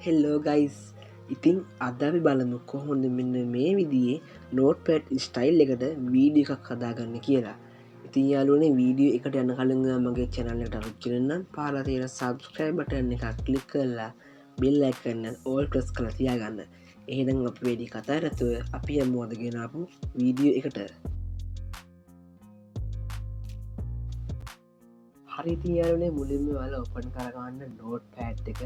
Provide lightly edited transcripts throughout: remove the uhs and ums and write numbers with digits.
හෙල්ලෝ guys ඉතිං අද අපි බලමු කොහොඳ මෙන්න මේ විදියේ නෝට් පැඩ් ස්ටයිල් එකට වීඩිය එකක් හදාගන්න කියලා. ඉතින් යාලුවනේ වීඩියෝ එකට යන්න කලින් මගේ චැනල්ලට අරුත් කරන්න පාලා තියෙන සබස්ක්‍රයිබ් බටන් එකක් ක්ලික් කරලා බෙල් අයිකන් ඕල් ප්‍රස් කරලා තියාගන්න. එහෙනම් අපි වැඩි කතා නැතුව අපි යමු අද ගෙනාපු වීඩියෝ එකට. හරි ඉතින් යාළුවනේ මුලින්ම ඔයාලා ඕපන් කරගන්න නෝට් පැඩ් එක.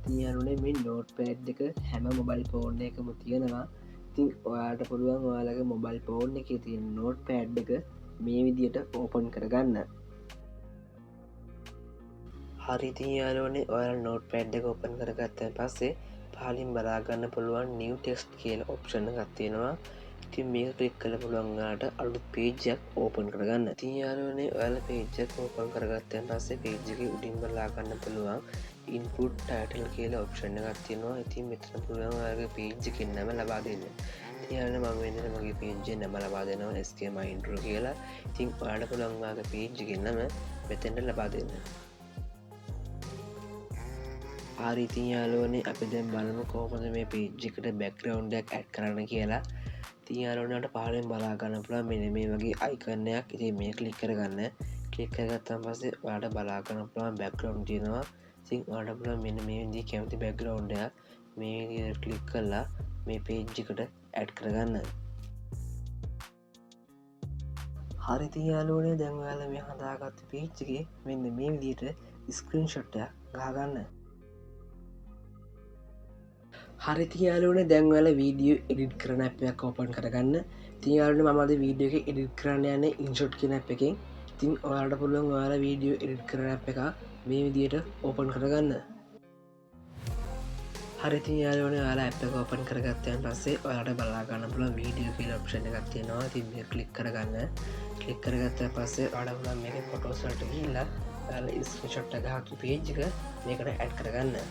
තියරුණේ මේ නෝට් පෑඩ් එක හැම මොබයිල් ෆෝර්න එකම තියෙනවා. ඉතින් ඔයාට පුළුවන් ඔයාලගේ මොබයිල් ෆෝර්න් එක තියෙන නෝට් පෑඩ් එක මේ විදියට ඕපන් කරගන්න. හරිතින් යාලෝනේ ඔයාල නෝට් පෑඩ් එක ඕපන් කරගත්තන් පස්සේ පහලින් බලාගන්න පුළුවන් නිව් ටෙක්ස්ට් කියල ඔප්ෂණ ගත්තියෙනවා. ඉතින් මේක ක්ලික් කළ පුළුවන්ගාට අලුත් පේජයක් ඕපන් කරගන්න. ඉතින් යාලෝනේ ඔයාල පේජක් ඕපන් කරගත්තයන් පස්සේ පේජ්ජක උඩින් බලාගන්න පුළුවන් ඉන්පුට් ටයිටල් කියලා ඔප්ෂණ ගත්තියෙනවා. ඉතින් මෙතන පුළුවන් ඔයාගේ පේජ්ජකින් නම ලබා දෙන්න. තියන මම වෙන්න මගේ පේජ්ජ නම ලබා දෙනවා ස්කම ඉන්ට්‍ර කියලා. ඉතින් ඔයාට පුළුවන්වාගේ පේජ්ජකින් නම මෙතැන්ට ලබා දෙන්න. ආරීතින් යාලෝනේ අපි දැන් බලමු කොහොමද මේ පේජ්ජිකට බැක්ග්‍රවුන්ඩයක් ඇඩ් කරන්න කියලා. තියාලෝනට පාලෙන් බලාගන්න පුළා මෙන මේ වගේ අයිකන්නයක් ඉති මේ කලික් කරගන්න. කලික් කරගත්තන් පස්සේ වාට බලාගන්න පුළන් බැක්ග්‍රවන්් තියෙනවා. සිං වාට පුළ මෙන්න මේ දී කැමති බැක්ග්‍රවන්්ඩයක් මේ කලික් කරලා මේ පේජ්ජිකට ඇඩ් කරගන්න. හරිති යාලෝනේ දැන්වාල මේ හදාගත්ත පේච්චගේ මෙන්න මේ විදියට ස්ක්‍රීන් ෂොට්ටයක් ගාගන්න. හරිතියාලුවන දැන්වල වීඩියෝ එඩිට් කරන අපයක් ඕපන් කරගන්න. තියාලට මද වීඩියෝ එක එඩිට් කරන්න යන ඉන්ෂොට් කියන අප එකෙන් තින් ඔයාට පුළුවන් වාල වීඩියෝ එඩිට් කරන අප එක මේ විදියට ඕපන් කරගන්න. හරිති යාලවන යාලා ඇප ඕපන් කරගත්තයන් පස්සේ ඔයාට බලාගන්න පුළ වීඩියෝ කියල ඔප්ෂණ ගත්තියෙනවා. තිබ කලික් කරගන්න කලික් කරගත්ත පස්සේ අඩගුලන් මේක පොටෝසල්ට ගිල්ලා යාල ස්ෂොට්ට ගහතු පේජ්ක මේකට ඇඩ් කරගන්න.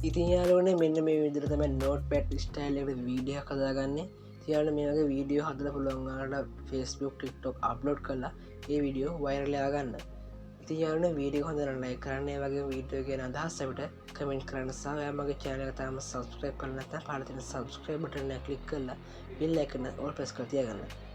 ඉතින් යාලුවනේ මෙන්න මේ විදිහට තමයි නෝට්පැඩ් ස්ටයිල් එකට වීඩියෝ හදාගන්නේ. යාළුවනේ මේ වගේ වීඩියෝ හදලා පුළුවන් ඔයාලට Facebook TikTok අප්ලෝඩ් කරලා ඒ වීඩියෝ වෛරල් ගන්න. ඉතින් යාළුවනේ වීඩියෝ හොඳ නම් ලයික් කරන්න, ඒ වගේ වීඩියෝ ගැන අදහස් අපිට කමෙන්ට් කරන්න සහ ඔයා මගේ channel එක තාම subscribe කරලා නැත්නම් පහළ තියෙන subscribe button එක click කරලා bell icon එක all press කරලා තියාගන්න.